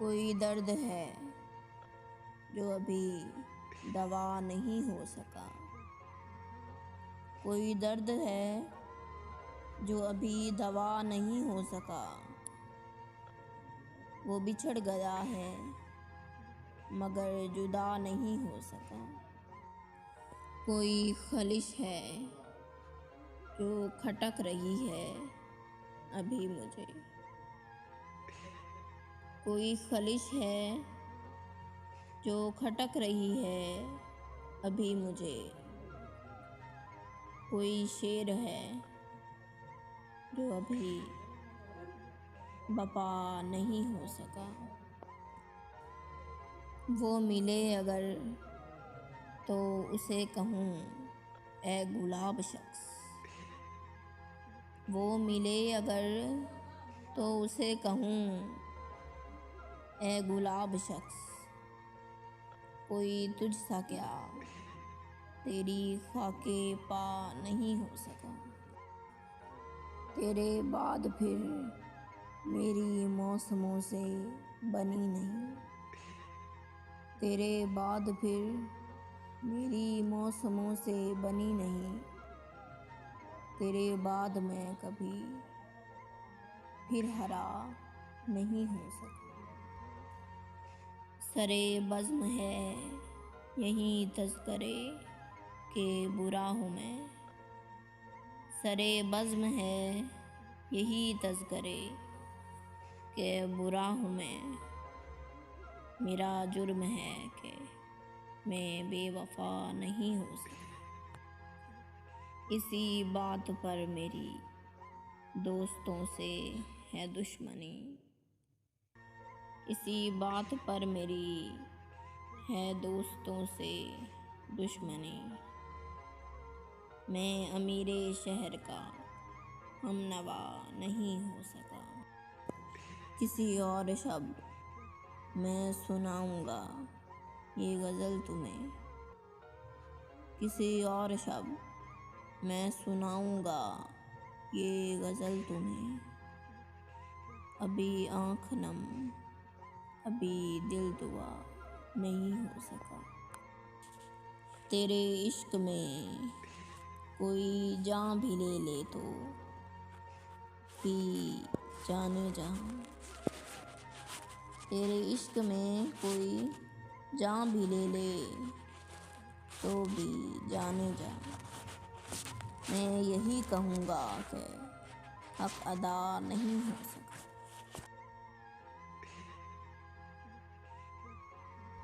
कोई दर्द है जो अभी दवा नहीं हो सका। कोई दर्द है जो अभी दवा नहीं हो सका। वो बिछड़ गया है मगर जुदा नहीं हो सका। कोई खलिश है जो खटक रही है अभी मुझे। कोई खलिश है जो खटक रही है अभी मुझे। कोई शेर है जो अभी बपा नहीं हो सका। वो मिले अगर तो उसे कहूँ ए गुलाब शख्स। वो मिले अगर तो उसे कहूँ ए गुलाब शख्स। कोई तुझसा क्या तेरी खाके पा नहीं हो सका। तेरे बाद फिर मेरी मौसमों से बनी नहीं। तेरे बाद फिर मेरी मौसमों से बनी नहीं। तेरे बाद मैं कभी फिर हरा नहीं हो सका। सरे बज़्म है यहीं तज़्किरे के बुरा हूँ मैं। सरे बज़्म है यही तज़्किरे के बुरा हूँ मैं। मेरा जुर्म है कि मैं बेवफ़ा नहीं हो सका। इसी बात पर मेरी दोस्तों से है दुश्मनी। इसी बात पर मेरी है दोस्तों से दुश्मनी। मैं अमीरे शहर का हमनवा नहीं हो सका। किसी और शब मैं सुनाऊंगा ये ग़ज़ल तुम्हें। किसी और शब मैं सुनाऊंगा ये ग़ज़ल तुम्हें। अभी आँख नम अभी दिल दुआ नहीं हो सका। तेरे इश्क में कोई जान भी ले ले तो पी जाने जहाँ। तेरे इश्क में कोई जान भी ले ले तो भी जाने जा। मैं यही कहूँगा कि हक़ अदा नहीं हो सकता।